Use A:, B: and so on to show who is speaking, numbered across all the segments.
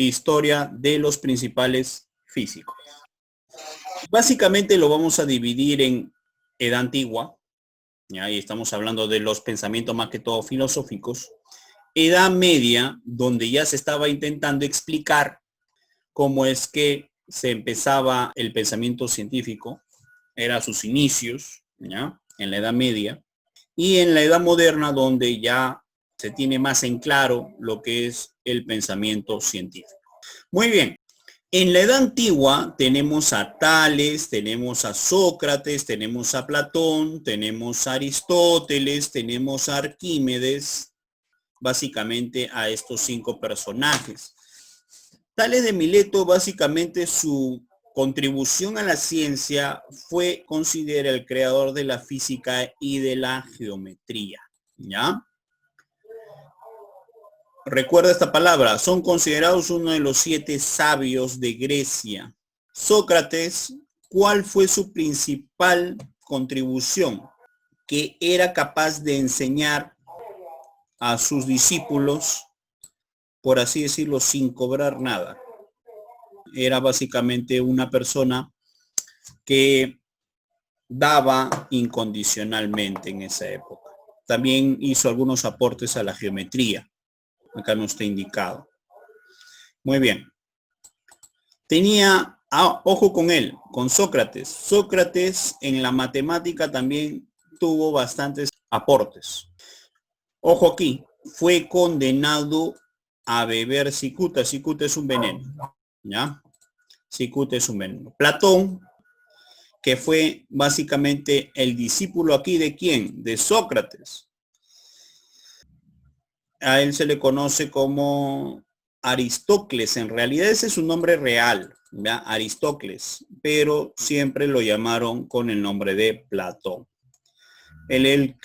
A: historia de los principales físicos. Básicamente lo vamos a dividir en edad antigua, ¿ya? Y estamos hablando de los pensamientos más que todo filosóficos. Edad media, donde ya se estaba intentando explicar cómo es que se empezaba el pensamiento científico, era sus inicios, ¿ya? En la Edad Media. Y en la Edad Moderna, donde ya se tiene más en claro lo que es el pensamiento científico. Muy bien. En la Edad Antigua tenemos a Tales, tenemos a Sócrates, tenemos a Platón, tenemos a Aristóteles, tenemos a Arquímedes, básicamente a estos 5 personajes. Tales de Mileto, básicamente su contribución a la ciencia fue considerado el creador de la física y de la geometría, ¿ya? Recuerda esta palabra, son considerados uno de los 7 sabios de Grecia. Sócrates, ¿cuál fue su principal contribución? Que era capaz de enseñar a sus discípulos, por así decirlo, sin cobrar nada. Era básicamente una persona que daba incondicionalmente en esa época. También hizo algunos aportes a la geometría. Acá no está indicado. Muy bien. Tenía, ojo con él, con Sócrates. Sócrates en la matemática también tuvo bastantes aportes. Ojo aquí, fue condenado a beber cicuta. Cicuta es un veneno, ¿ya? Cicuta es un veneno. Platón, que fue básicamente el discípulo aquí de ¿quién? De Sócrates. A él se le conoce como Aristócles, en realidad ese es su nombre real, ¿ya? Aristócles, pero siempre lo llamaron con el nombre de Platón. Él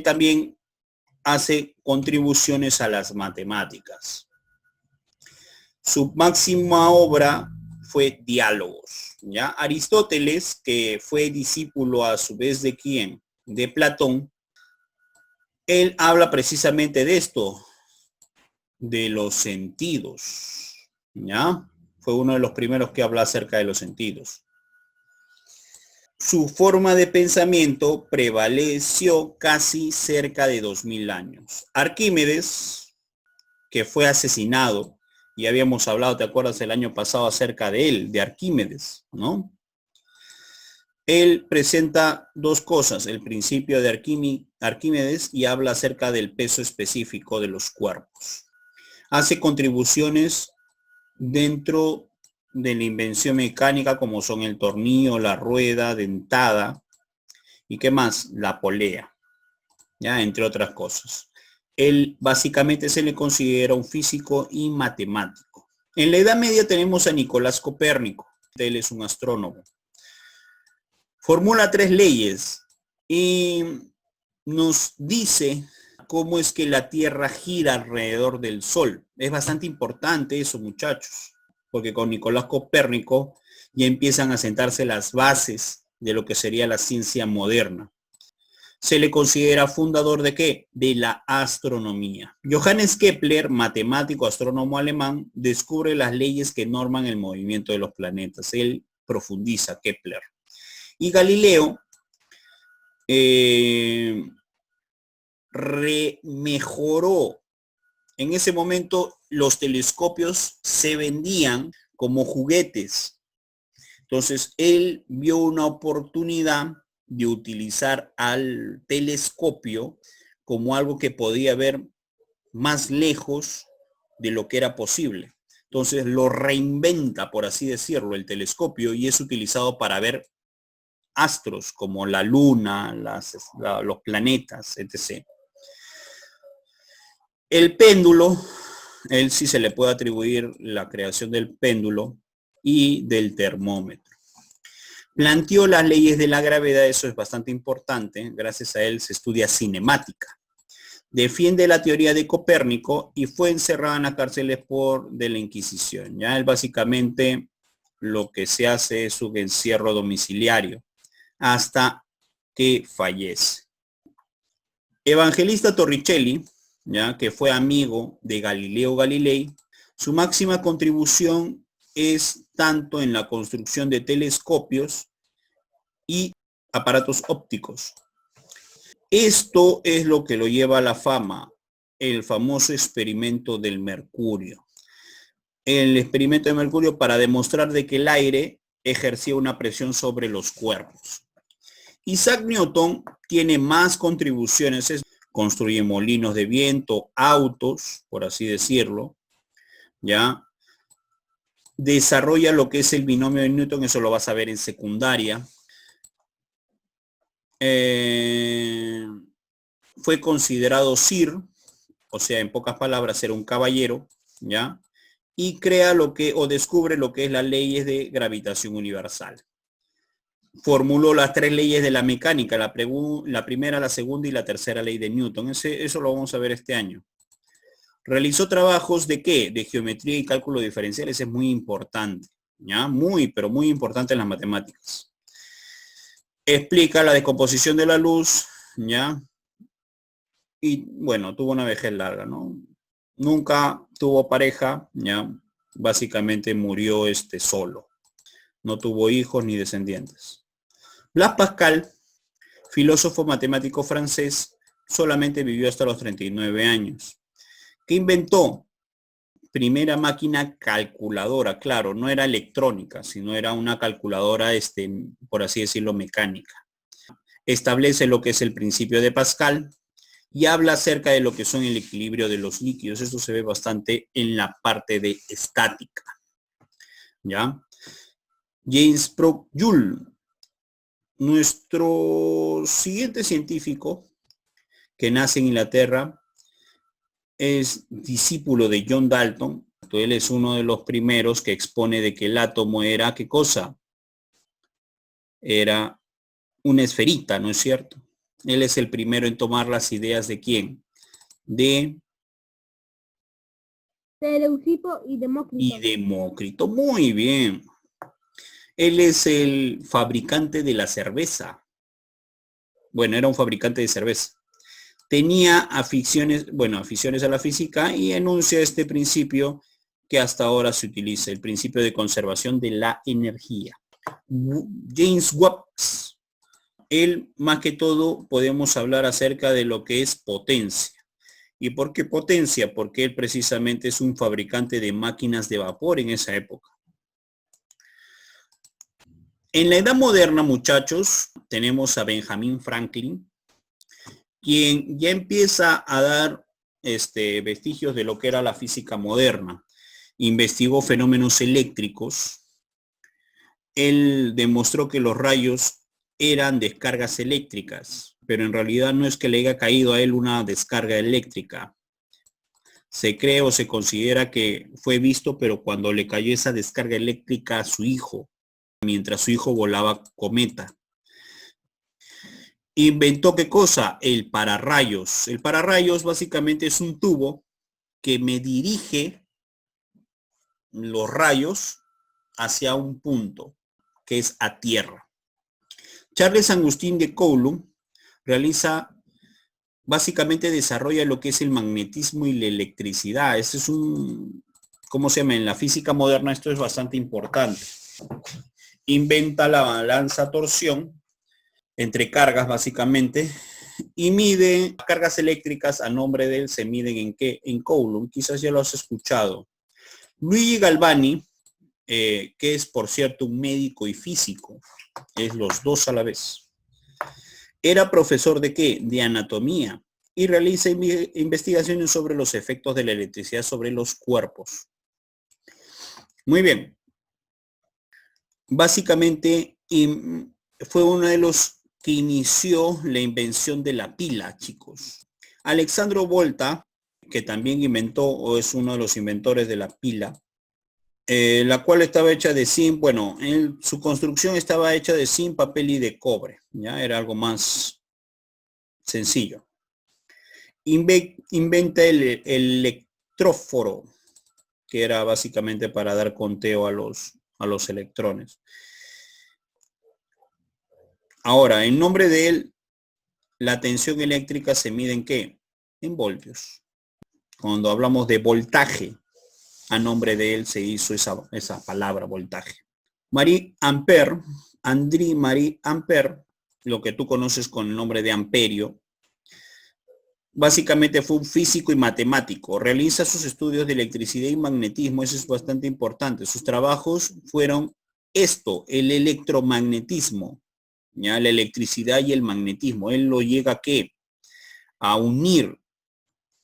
A: también hace contribuciones a las matemáticas. Su máxima obra fue Diálogos, ¿ya? Aristóteles, que fue discípulo a su vez de ¿quién? De Platón. Él habla precisamente de esto, de los sentidos, ¿ya? Fue uno de los primeros que habla acerca de los sentidos. Su forma de pensamiento prevaleció casi cerca de 2000 años. Arquímedes, que fue asesinado, y habíamos hablado, ¿te acuerdas el año pasado acerca de él, de Arquímedes, ¿no? Él presenta 2 cosas, el principio de Arquímedes y habla acerca del peso específico de los cuerpos. Hace contribuciones dentro de la invención mecánica como son el tornillo, la rueda dentada y qué más, la polea, ya, entre otras cosas. Él básicamente se le considera un físico y matemático. En la Edad Media tenemos a Nicolás Copérnico. Él es un astrónomo. Formula 3 leyes y nos dice cómo es que la Tierra gira alrededor del Sol. Es bastante importante eso, muchachos, porque con Nicolás Copérnico ya empiezan a sentarse las bases de lo que sería la ciencia moderna. Se le considera fundador de ¿qué? De la astronomía. Johannes Kepler, matemático astrónomo alemán, descubre las leyes que norman el movimiento de los planetas. Él profundiza, Kepler. Y Galileo mejoró. En ese momento los telescopios se vendían como juguetes. Entonces él vio una oportunidad de utilizar al telescopio como algo que podía ver más lejos de lo que era posible. Entonces lo reinventa, por así decirlo, el telescopio y es utilizado para ver astros como la luna, los planetas, etc. El péndulo, él sí se le puede atribuir la creación del péndulo y del termómetro. Planteó las leyes de la gravedad, eso es bastante importante, gracias a él se estudia cinemática. Defiende la teoría de Copérnico y fue encerrado en las cárceles de la Inquisición. Ya él básicamente lo que se hace es un encierro domiciliario hasta que fallece. Evangelista Torricelli, ya que fue amigo de Galileo Galilei, Su máxima contribución es tanto en la construcción de telescopios y aparatos ópticos. Esto es lo que lo lleva a la fama, el famoso experimento del mercurio. El experimento de mercurio para demostrar de que el aire ejercía una presión sobre los cuerpos. Isaac Newton tiene más contribuciones, construye molinos de viento, autos, por así decirlo, ¿ya? Desarrolla lo que es el binomio de Newton, eso lo vas a ver en secundaria. Fue considerado Sir, o sea, en pocas palabras, era un caballero, ¿ya? Y crea lo que, o descubre lo que es las leyes de gravitación universal. Formuló las 3 leyes de la mecánica, la primera, la segunda y la tercera ley de Newton. Eso lo vamos a ver este año. Realizó trabajos de ¿qué? De geometría y cálculo diferencial, ese es muy importante, ¿ya? Pero muy importante en las matemáticas. Explica la descomposición de la luz, ¿ya? Y bueno, tuvo una vejez larga, ¿no? Nunca tuvo pareja, ¿ya? Básicamente murió solo. No tuvo hijos ni descendientes. Blaise Pascal, filósofo matemático francés, solamente vivió hasta los 39 años. ¿Qué inventó? Primera máquina calculadora, claro, no era electrónica, sino era una calculadora, por así decirlo, mecánica. Establece lo que es el principio de Pascal y habla acerca de lo que son el equilibrio de los líquidos. Esto se ve bastante en la parte de estática, ¿ya? James Joule, nuestro siguiente científico, que nace en Inglaterra, es discípulo de John Dalton. Él es uno de los primeros que expone de que el átomo era, ¿qué cosa? Era una esferita, ¿no es cierto? Él es el primero en tomar las ideas de ¿quién? De
B: Leucipo y Demócrito.
A: Y Demócrito, muy bien. Él es el fabricante de la cerveza. Bueno, era un fabricante de cerveza. Tenía aficiones a la física y enuncia este principio que hasta ahora se utiliza, el principio de conservación de la energía. James Watt, él más que todo podemos hablar acerca de lo que es potencia. ¿Y por qué potencia? Porque él precisamente es un fabricante de máquinas de vapor en esa época. En la edad moderna, muchachos, tenemos a Benjamin Franklin, quien ya empieza a dar vestigios de lo que era la física moderna. Investigó fenómenos eléctricos. Él demostró que los rayos eran descargas eléctricas, pero en realidad no es que le haya caído a él una descarga eléctrica. Se cree o se considera que fue visto, pero cuando le cayó esa descarga eléctrica a su hijo, mientras su hijo volaba cometa. Inventó ¿qué cosa? El pararrayos. El pararrayos básicamente es un tubo que me dirige los rayos hacia un punto, que es a tierra. Charles Agustín de Coulomb básicamente desarrolla lo que es el magnetismo y la electricidad. Este es ¿cómo se llama? En la física moderna esto es bastante importante. Inventa la balanza torsión entre cargas básicamente y mide cargas eléctricas. A nombre de él se miden ¿en qué? En Coulomb, quizás ya lo has escuchado. Luigi Galvani, que es por cierto un médico y físico, es los dos a la vez. Era profesor ¿de qué? De anatomía y realiza investigaciones sobre los efectos de la electricidad sobre los cuerpos. Muy bien. Básicamente fue uno de los que inició la invención de la pila, chicos. Alessandro Volta, que también inventó o es uno de los inventores de la pila, la cual estaba hecha de zinc. Bueno, su construcción estaba hecha de zinc, papel y de cobre. Ya era algo más sencillo. Inventa el electróforo, que era básicamente para dar conteo a los electrones. Ahora, en nombre de él, la tensión eléctrica se mide ¿en qué? En voltios. Cuando hablamos de voltaje. A nombre de él se hizo esa palabra voltaje. Marie Ampère, André Marie Ampère, lo que tú conoces con el nombre de amperio, básicamente fue un físico y matemático. Realiza sus estudios de electricidad y magnetismo, eso es bastante importante. Sus trabajos fueron el electromagnetismo, ¿ya? La electricidad y el magnetismo. Él lo llega ¿a qué? A unir,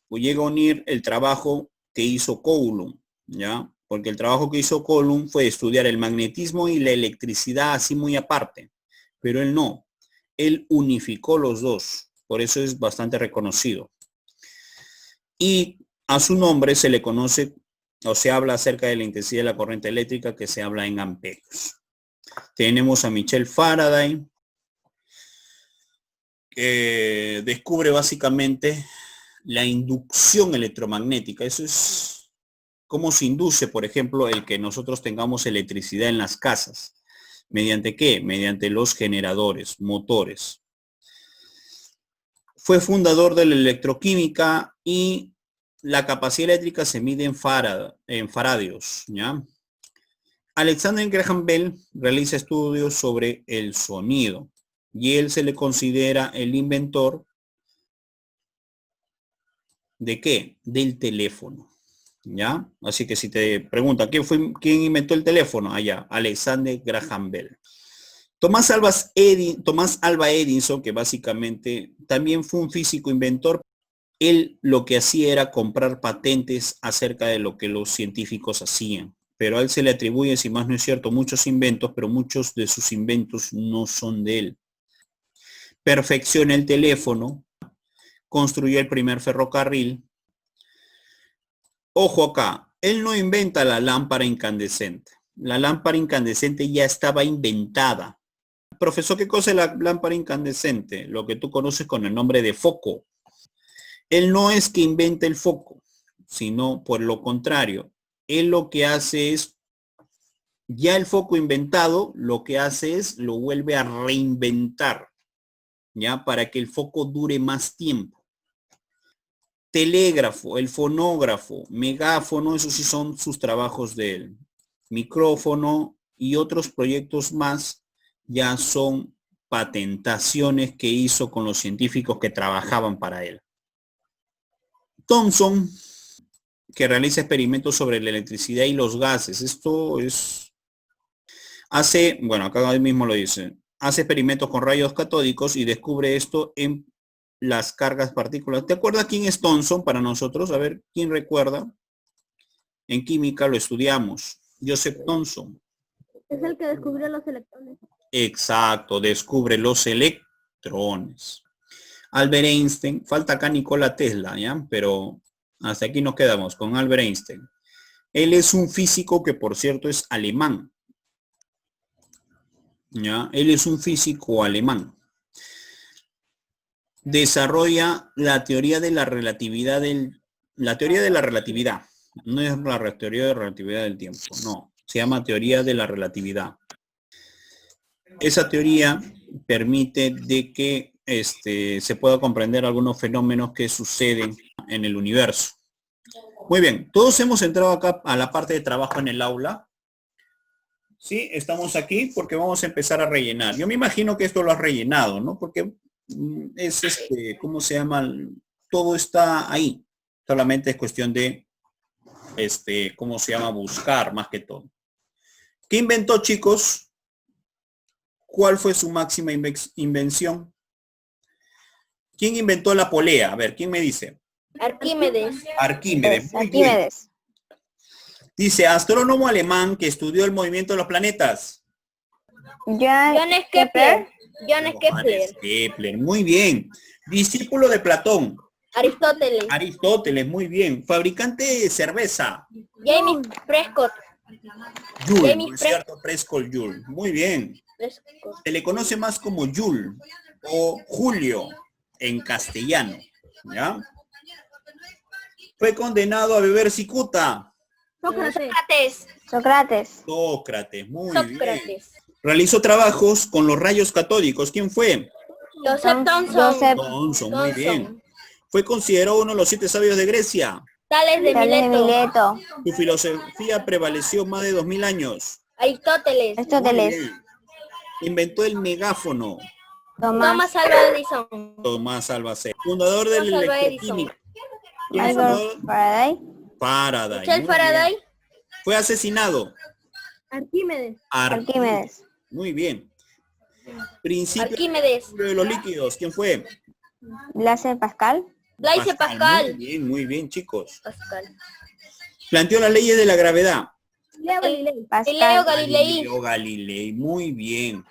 A: o llega a unir el trabajo que hizo Coulomb, ¿ya? Porque el trabajo que hizo Coulomb fue estudiar el magnetismo y la electricidad así muy aparte, pero él no. Él unificó los dos, por eso es bastante reconocido. Y a su nombre se le conoce o se habla acerca de la intensidad de la corriente eléctrica, que se habla en amperios. Tenemos a Michel Faraday, que descubre básicamente la inducción electromagnética. Eso es cómo se induce, por ejemplo, el que nosotros tengamos electricidad en las casas. ¿Mediante qué? Mediante los generadores, motores. Fue fundador de la electroquímica y la capacidad eléctrica se mide en faradios, ¿ya? Alexander Graham Bell realiza estudios sobre el sonido y él se le considera el inventor ¿de qué? Del teléfono, ¿ya? Así que si te preguntan, ¿quién inventó el teléfono? Allá, Alexander Graham Bell. Tomás Alva Edison, que básicamente también fue un físico inventor, él lo que hacía era comprar patentes acerca de lo que los científicos hacían. Pero a él se le atribuye, si más no es cierto, muchos inventos, pero muchos de sus inventos no son de él. Perfecciona el teléfono, construyó el primer ferrocarril. Ojo acá, él no inventa la lámpara incandescente. La lámpara incandescente ya estaba inventada. Profesor, ¿qué cosa es la lámpara incandescente? Lo que tú conoces con el nombre de foco. Él no es que invente el foco, sino por lo contrario. Él lo que hace es, ya el foco inventado, lo que hace es, lo vuelve a reinventar, ¿ya? Para que el foco dure más tiempo. Telégrafo, el fonógrafo, megáfono, esos sí son sus trabajos de él. Micrófono y otros proyectos más ya son patentaciones que hizo con los científicos que trabajaban para él. Thomson, que realiza experimentos sobre la electricidad y los gases. Esto es... bueno, acá mismo lo dice. Hace experimentos con rayos catódicos y descubre esto en las cargas partículas. ¿Te acuerdas quién es Thomson para nosotros? A ver, ¿quién recuerda? En química lo estudiamos. Joseph Thomson.
B: Es el que descubrió los electrones.
A: Exacto, descubre los electrones. Albert Einstein, falta acá Nikola Tesla, ¿ya? Pero hasta aquí nos quedamos con Albert Einstein. Él es un físico que, por cierto, es alemán. ¿Ya? Él es un físico alemán. Desarrolla la teoría de la relatividad la teoría de la relatividad. No es la teoría de la relatividad del tiempo, no. Se llama teoría de la relatividad. Esa teoría permite de que se pueda comprender algunos fenómenos que suceden en el universo. Muy bien, todos hemos entrado acá a la parte de trabajo en el aula. Sí, estamos aquí porque vamos a empezar a rellenar. Yo me imagino que esto lo has rellenado, ¿no? Porque es ¿cómo se llama? Todo está ahí. Solamente es cuestión de, ¿cómo se llama? Buscar más que todo. ¿Qué inventó, chicos? ¿Cuál fue su máxima invención? ¿Quién inventó la polea? A ver, ¿quién me dice?
B: Arquímedes.
A: Arquímedes. Muy bien. Dice, astrónomo alemán que estudió el movimiento de los planetas.
B: Johannes Kepler.
A: Johannes Kepler. Muy bien. Discípulo de Platón.
B: Aristóteles.
A: Aristóteles, muy bien. Fabricante de cerveza.
B: James Prescott.
A: Joule, ¿no es cierto? Prescott Joule. Muy bien. Se le conoce más como Joule o Julio en castellano, ¿ya? Fue condenado a beber cicuta. Sócrates, muy bien. Realizó trabajos con los rayos catódicos. ¿Quién fue?
B: Joseph Thomson.
A: Thomson, muy bien. Fue considerado uno de los 7 sabios de Grecia.
B: Tales de Mileto.
A: Su filosofía prevaleció más de 2000 años.
B: Aristóteles.
A: Muy bien. Inventó el megáfono.
B: Thomas Alva Edison.
A: Tomás Alva Edison. Fundador del
B: Thomas Alva
A: electroquímica. ¿Quién
B: Edison.
A: fundó?
C: Faraday.
A: Faraday.
B: Michel
A: Muy
B: Faraday.
A: bien. Fue asesinado.
B: Arquímedes.
C: Arquímedes.
A: Muy bien. Principio
B: Arquímedes.
A: de los líquidos. ¿Quién fue?
C: Blaise Pascal.
B: Blaise Pascal.
A: Muy bien, chicos.
B: Pascal.
A: Planteó las leyes de la gravedad.
B: Galileo
C: Pascal.
B: Galilei.
A: Galileo Galilei, muy bien.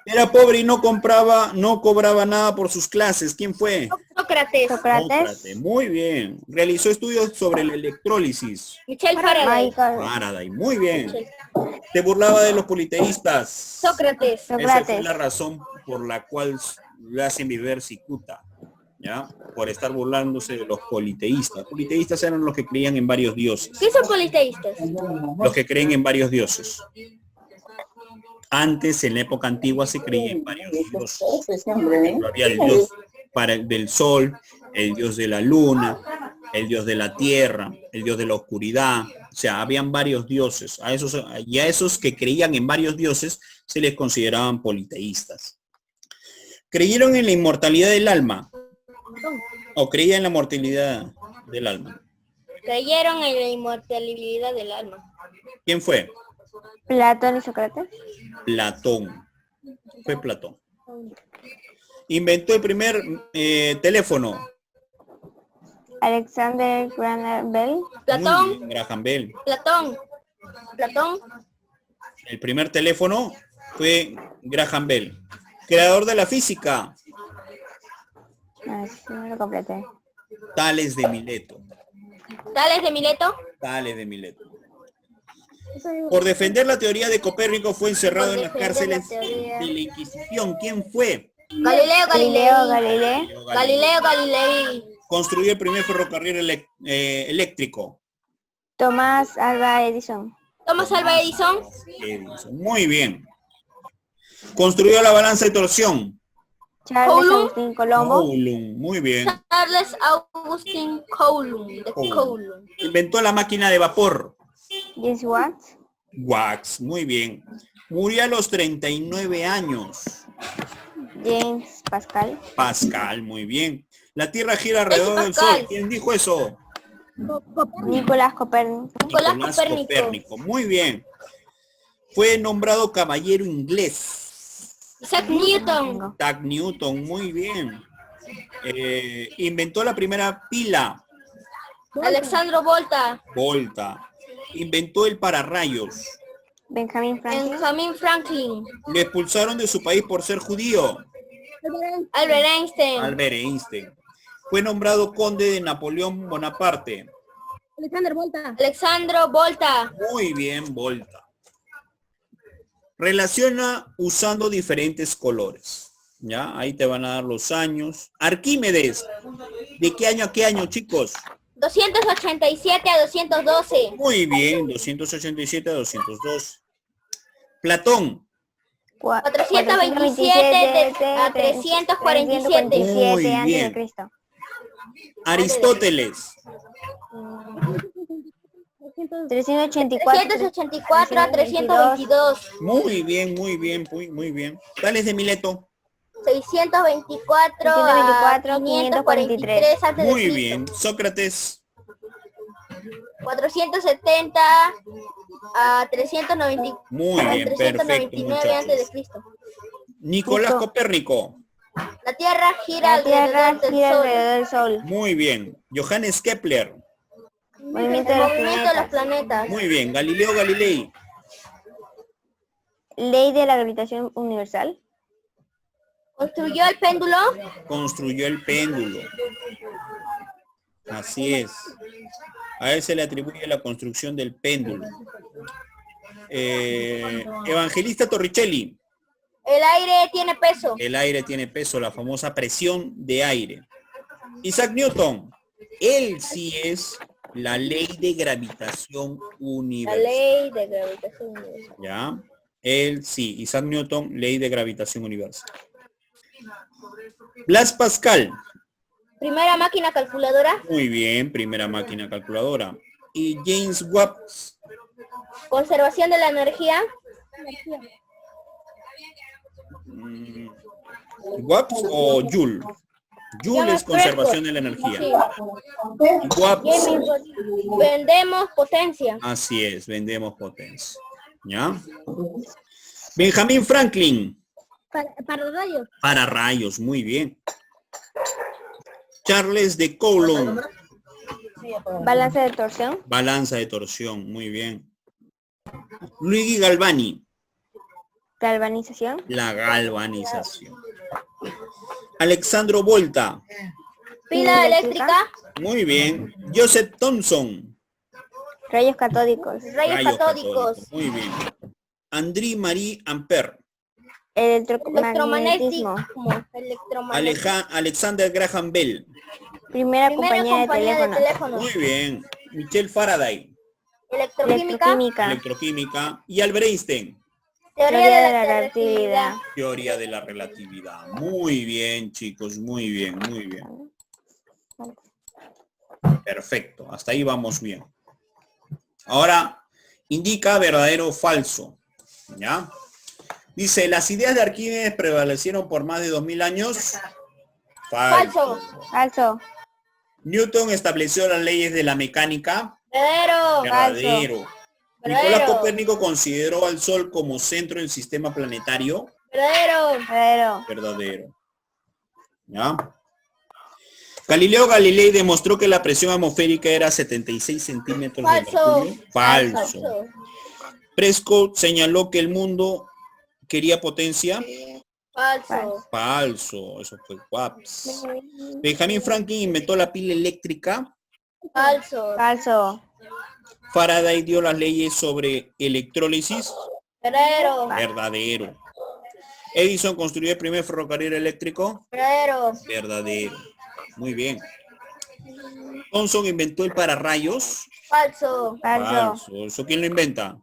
A: Era pobre y no cobraba nada por sus clases. ¿Quién fue?
B: Sócrates.
A: Sócrates, muy bien. Realizó estudios sobre la electrólisis.
B: Michel Faraday.
C: Michael.
A: Faraday, muy bien. Se burlaba de los politeístas.
B: Sócrates.
A: Esa fue la razón por la cual le hacen vivir cicuta, ¿ya? Por estar burlándose de los politeístas. Politeístas eran los que creían en varios dioses.
B: ¿Qué son politeístas?
A: Los que creen en varios dioses. Antes, en la época antigua, se creía en varios dioses. Había el dios del sol, el dios de la luna, el dios de la tierra, el dios de la oscuridad. O sea, habían varios dioses. A esos que creían en varios dioses se les consideraban politeístas. ¿Creyeron en la inmortalidad del alma? ¿O creían en la mortalidad del alma?
B: Creyeron en la inmortalidad del alma.
A: ¿Quién fue?
C: Platón y Sócrates.
A: Platón. Fue Platón. Inventó el primer teléfono.
C: Alexander Graham Bell.
B: Platón.
A: Muy bien, Graham Bell.
B: Platón.
A: El primer teléfono fue Graham Bell. Creador de la física.
C: Sí, no lo completé.
A: Tales de Mileto.
B: Tales de Mileto.
A: Tales de Mileto. Por defender la teoría de Copérnico fue encerrado en las cárceles de la Inquisición. ¿Quién fue?
B: Galileo Galilei.
C: Galileo.
B: Galileo Galilei.
A: Construyó el primer ferrocarril eléctrico.
C: Tomás Alva Edison.
B: Thomas Alva Edison.
A: Muy bien. Construyó la balanza de torsión.
C: Charles
B: Coulomb.
C: Agustín Colombo.
A: Coulomb. Muy bien.
B: Charles Augustin Coulomb. De Coulomb.
A: Inventó la máquina de vapor.
C: James Watt.
A: Wax. Muy bien. Murió a los 39 años.
C: James Pascal.
A: Pascal. Muy bien. La Tierra gira alrededor del
B: Pascal.
A: Sol. ¿Quién dijo eso?
C: Nicolás Copérnico.
B: Nicolás Copérnico.
A: Muy bien. Fue nombrado caballero inglés.
B: Isaac Newton.
A: Isaac Newton, muy bien. Inventó la primera pila.
B: Alexandro Volta.
A: Volta. Inventó el pararrayos.
C: Benjamin Franklin.
B: Benjamin Franklin.
A: Le expulsaron de su país por ser judío.
B: Albert Einstein.
A: Albert Einstein. Fue nombrado conde de Napoleón Bonaparte.
B: Alexandro Volta.
A: Muy bien, Volta. Relaciona usando diferentes colores. ¿Ya? Ahí te van a dar los años. Arquímedes. ¿De qué año a qué año, chicos?
B: 287 a 212.
A: Muy bien, 287 a 202. Platón.
B: 427 a 347.
A: Muy
C: antes
A: bien.
C: de Cristo.
A: Aristóteles.
C: 384.
B: 384 a 322.
A: Muy bien, muy bien, muy bien. Tales de Mileto.
B: 624 a 543 antes de
A: Muy
B: Cristo.
A: bien. Sócrates.
B: 470 a 390.
A: Muy
B: a
A: bien, perfecto,
B: 399 antes de
A: muchachos.
B: Cristo.
A: Nicolás Copérnico.
B: La Tierra gira
C: La Tierra
B: alrededor
C: gira
B: del Sol.
C: alrededor del Sol.
A: Muy bien. Johannes Kepler.
C: Movimiento de
B: El
C: los
B: movimiento de los
C: planetas.
B: planetas.
A: Muy bien. Galileo Galilei.
C: Ley de la gravitación universal.
B: Construyó el péndulo.
A: Construyó el péndulo. Así es. A él se le atribuye la construcción del péndulo. Evangelista Torricelli.
B: El aire tiene peso.
A: El aire tiene peso, la famosa presión de aire. Isaac Newton. Él sí es la ley de gravitación
B: La
A: universal.
B: ley de gravitación universal.
A: ¿Ya? Él sí, Isaac Newton, ley de gravitación universal. Blaise Pascal.
B: Primera máquina calculadora.
A: Muy bien, primera máquina calculadora. Y James Watt.
B: Conservación de la energía.
A: ¿Watts o Joule? Joule es conservación de la energía. Watts.
B: Vendemos potencia.
A: Así es, vendemos potencia. ¿Ya? Benjamin Franklin.
B: Para rayos.
A: Para rayos, muy bien. Charles de Coulomb.
C: Balanza de torsión.
A: Balanza de torsión, muy bien. Luigi Galvani.
C: Galvanización.
A: La galvanización. Alexandro Volta.
B: Pila eléctrica.
A: Muy bien. Joseph Thomson.
C: Rayos catódicos.
B: Rayos catódicos.
A: Muy bien. André Marie Ampère.
C: Electromagnetismo.
A: Alexander Graham Bell.
C: Primera compañía de teléfonos.
A: Muy bien. Michel Faraday.
B: Electroquímica.
A: Electroquímica. Y Albert Einstein.
C: Teoría de la relatividad.
A: Teoría de la relatividad. Muy bien, chicos. Muy bien, muy bien. Perfecto. Hasta ahí vamos bien. Ahora, indica verdadero o falso. ¿Ya? Dice, ¿las ideas de Arquímedes prevalecieron por más de 2000 años? Falso.
C: Falso.
A: Newton estableció las leyes de la mecánica.
B: Verdadero.
A: Verdadero.
B: Verdadero.
A: Nicolás Copérnico consideró al Sol como centro del sistema planetario.
B: Verdadero.
C: Verdadero.
A: Verdadero. ¿Ya? Galileo Galilei demostró que la presión atmosférica era 76 centímetros de
B: Falso.
A: mercurio. Falso. Prescott señaló que el mundo quería potencia.
B: Falso.
A: Falso. Eso fue Waps. Benjamin Franklin inventó la pila eléctrica.
B: Falso.
C: Falso.
A: Faraday dio las leyes sobre electrólisis.
B: Verdadero.
A: Verdadero. Edison construyó el primer ferrocarril eléctrico.
B: Verdadero.
A: Verdadero. Muy bien. Thomson inventó el pararrayos.
B: Falso.
C: Falso.
A: ¿Eso quién lo inventa?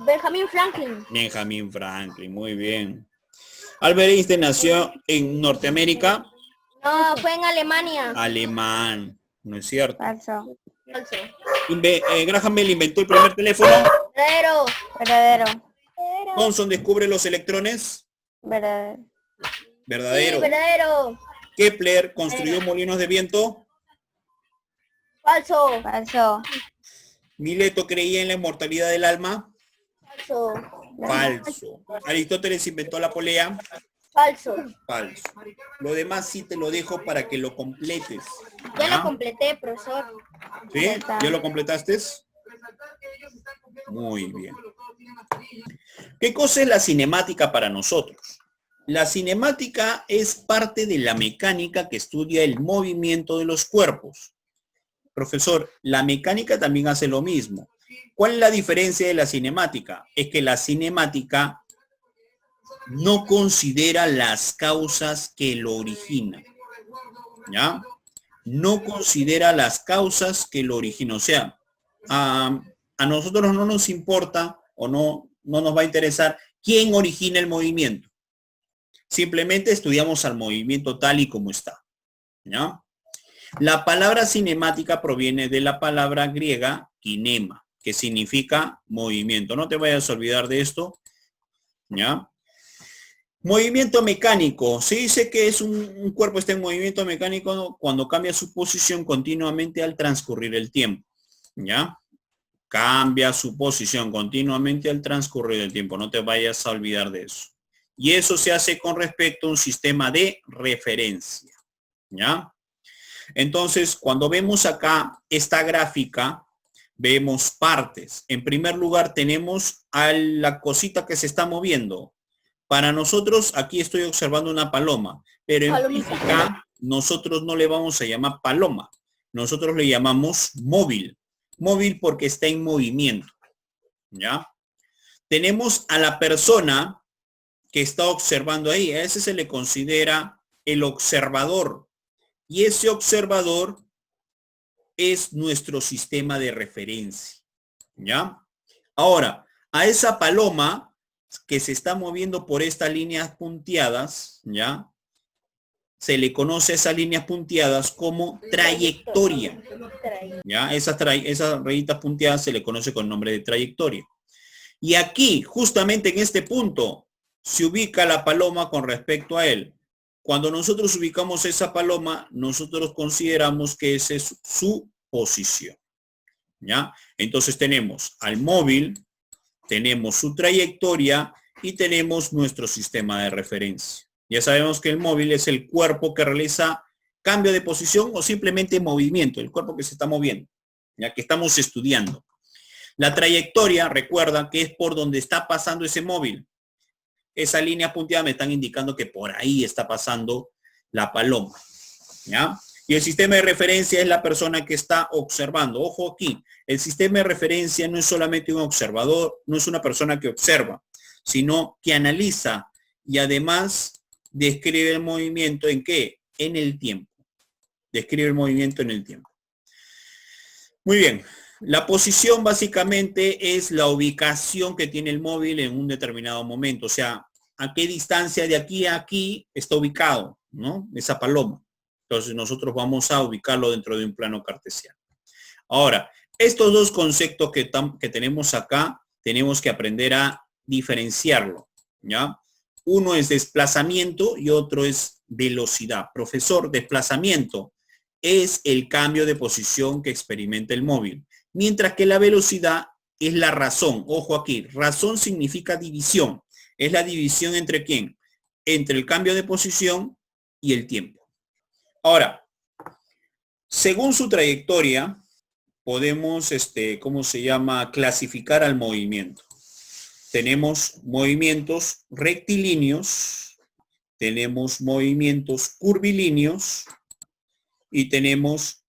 B: Benjamin Franklin.
A: Benjamin Franklin. Muy bien. Albert Einstein nació en Norteamérica.
B: No, fue en Alemania.
A: Alemán. No es cierto.
C: Falso.
B: Falso.
A: Graham Bell inventó el primer teléfono.
B: Verdadero.
C: Verdadero.
A: Thomson descubre los electrones.
C: Verdadero.
A: Verdadero.
B: Sí, verdadero.
A: Kepler construyó molinos de viento.
B: Falso.
C: Falso.
A: Mileto creía en la inmortalidad del alma.
B: Falso.
A: Falso. Aristóteles inventó la polea.
B: Falso.
A: Falso. Lo demás sí te lo dejo para que lo completes.
B: Ya
A: ¿Ya?
B: lo completé, profesor.
A: ¿Sí? ¿Ya lo completaste? Muy bien. ¿Qué cosa es la cinemática para nosotros? La cinemática es parte de la mecánica que estudia el movimiento de los cuerpos. Profesor, la mecánica también hace lo mismo. ¿Cuál es la diferencia de la cinemática? Es que la cinemática no considera las causas que lo originan. ¿Ya? No considera las causas que lo originan. O sea, a nosotros no nos importa o no nos va a interesar quién origina el movimiento. Simplemente estudiamos al movimiento tal y como está. ¿Ya? La palabra cinemática proviene de la palabra griega kinema, que significa movimiento. No te vayas a olvidar de esto. ¿Ya? Movimiento mecánico. Se dice que es un cuerpo está en movimiento mecánico cuando cambia su posición continuamente al transcurrir el tiempo. ¿Ya? Cambia su posición continuamente al transcurrir el tiempo. No te vayas a olvidar de eso. Y eso se hace con respecto a un sistema de referencia. ¿Ya? Entonces, cuando vemos acá esta gráfica, vemos partes. En primer lugar, tenemos a la cosita que se está moviendo. Para nosotros, aquí estoy observando una paloma, pero en física nosotros no le vamos a llamar paloma. Nosotros le llamamos móvil. Móvil porque está en movimiento. ¿Ya? Tenemos a la persona que está observando ahí. A ese se le considera el observador. Y ese observador es nuestro sistema de referencia. ¿Ya? Ahora, a esa paloma que se está moviendo por estas líneas punteadas, ¿ya? Se le conoce a esas líneas punteadas como trayectoria. ¿Ya? Esas rayitas punteadas se le conoce con el nombre de trayectoria. Y aquí, justamente en este punto, se ubica la paloma con respecto a él. Cuando nosotros ubicamos esa paloma, nosotros consideramos que esa es su posición. ¿Ya? Entonces tenemos al móvil, tenemos su trayectoria y tenemos nuestro sistema de referencia. Ya sabemos que el móvil es el cuerpo que realiza cambio de posición o simplemente movimiento, el cuerpo que se está moviendo, ya que estamos estudiando. La trayectoria, recuerda que es por donde está pasando ese móvil. Esa línea punteada me están indicando que por ahí está pasando la paloma, ¿ya? Y el sistema de referencia es la persona que está observando. Ojo aquí, el sistema de referencia no es solamente un observador, no es una persona que observa, sino que analiza y además describe el movimiento ¿en qué? En el tiempo. Describe el movimiento en el tiempo. Muy bien. La posición básicamente es la ubicación que tiene el móvil en un determinado momento. O sea, a qué distancia de aquí a aquí está ubicado, ¿no? Esa paloma. Entonces nosotros vamos a ubicarlo dentro de un plano cartesiano. Ahora, estos dos conceptos que tenemos acá, tenemos que aprender a diferenciarlo, ¿ya? Uno es desplazamiento y otro es velocidad. Profesor, desplazamiento es el cambio de posición que experimenta el móvil, mientras que la velocidad es la razón. Ojo aquí, razón significa división. Es la división entre ¿quién? Entre el cambio de posición y el tiempo. Ahora, según su trayectoria, podemos, ¿cómo se llama? Clasificar al movimiento. Tenemos movimientos rectilíneos, tenemos movimientos curvilíneos y tenemos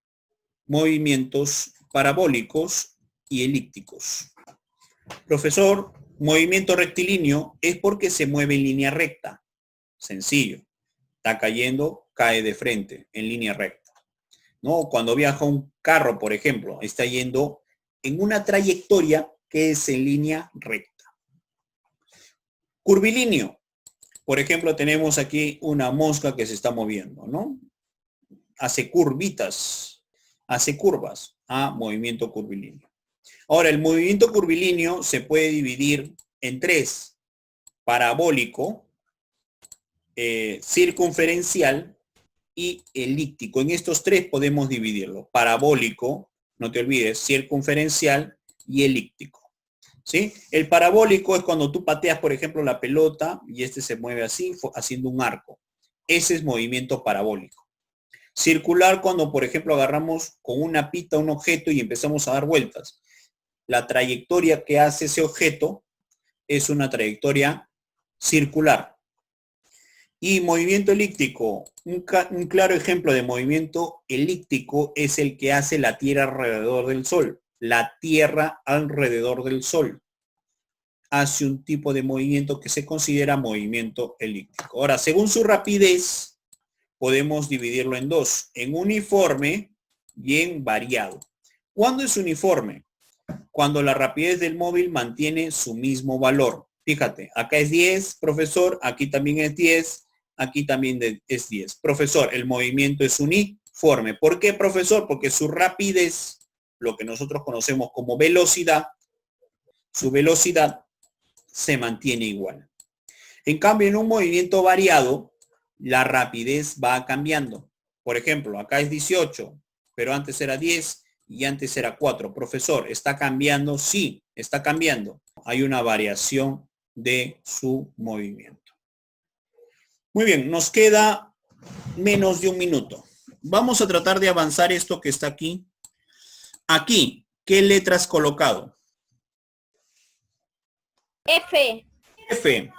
A: movimientos parabólicos y elípticos. Profesor, movimiento rectilíneo es porque se mueve en línea recta. Sencillo. Está cayendo, cae de frente, en línea recta. ¿No? Cuando viaja un carro, por ejemplo, está yendo en una trayectoria que es en línea recta. Curvilíneo. Por ejemplo, tenemos aquí una mosca que se está moviendo, ¿no? Hace curvitas, hace curvas a movimiento curvilíneo. Ahora, el movimiento curvilíneo se puede dividir en tres: parabólico, circunferencial y elíptico. En estos tres podemos dividirlo: parabólico, no te olvides, circunferencial y elíptico. ¿Sí? El parabólico es cuando tú pateas, por ejemplo, la pelota y este se mueve así, haciendo un arco. Ese es movimiento parabólico. Circular, cuando, por ejemplo, agarramos con una pita un objeto y empezamos a dar vueltas. La trayectoria que hace ese objeto es una trayectoria circular. Y movimiento elíptico, un claro ejemplo de movimiento elíptico es el que hace la Tierra alrededor del Sol. La Tierra alrededor del Sol hace un tipo de movimiento que se considera movimiento elíptico. Ahora, según su rapidez, podemos dividirlo en dos: en uniforme y en variado. ¿Cuándo es uniforme? Cuando la rapidez del móvil mantiene su mismo valor. Fíjate, acá es 10, profesor, aquí también es 10, aquí también es 10. Profesor, el movimiento es uniforme. ¿Por qué, profesor? Porque su rapidez, lo que nosotros conocemos como velocidad, su velocidad se mantiene igual. En cambio, en un movimiento variado, la rapidez va cambiando. Por ejemplo, acá es 18, pero antes era 10 y antes era 4. Profesor, ¿está cambiando? Sí, está cambiando. Hay una variación de su movimiento. Muy bien, nos queda menos de un minuto. Vamos a tratar de avanzar esto que está aquí. Aquí, ¿qué letra has colocado?
B: F.
A: F.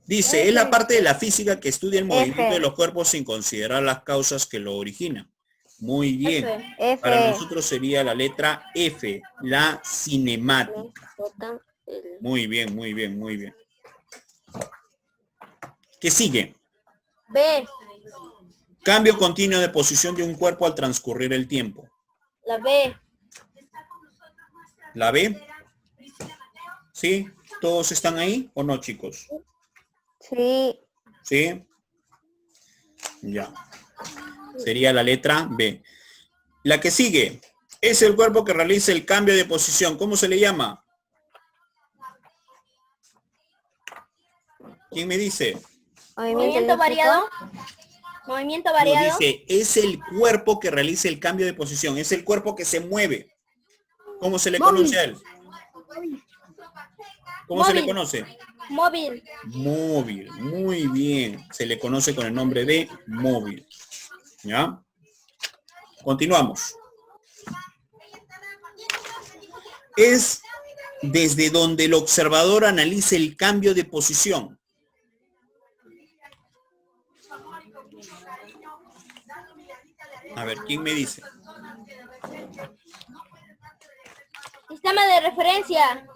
A: Dice, es la parte de la física que estudia el movimiento de los cuerpos sin considerar las causas que lo originan. Muy bien.
C: F.
A: Para nosotros sería la letra F, la cinemática. Muy bien, muy bien, muy bien. ¿Qué sigue?
B: B.
A: Cambio continuo de posición de un cuerpo al transcurrir el tiempo.
B: La B.
A: ¿La B? ¿Sí? ¿Todos están ahí o no, chicos?
C: Sí.
A: ¿Sí? Ya. Sería la letra B. La que sigue es el cuerpo que realiza el cambio de posición. ¿Cómo se le llama? ¿Quién me dice?
B: Movimiento variado. Movimiento
A: No,
B: variado.
A: dice, es el cuerpo que realiza el cambio de posición. Es el cuerpo que se mueve. ¿Cómo se le conoce a él? ¿Cómo se le
B: Móvil.
A: conoce?
B: Móvil.
A: Móvil. Muy bien. Se le conoce con el nombre de móvil. ¿Ya? Continuamos. Es desde donde el observador analiza el cambio de posición. A ver, ¿quién me dice?
B: Sistema de referencia.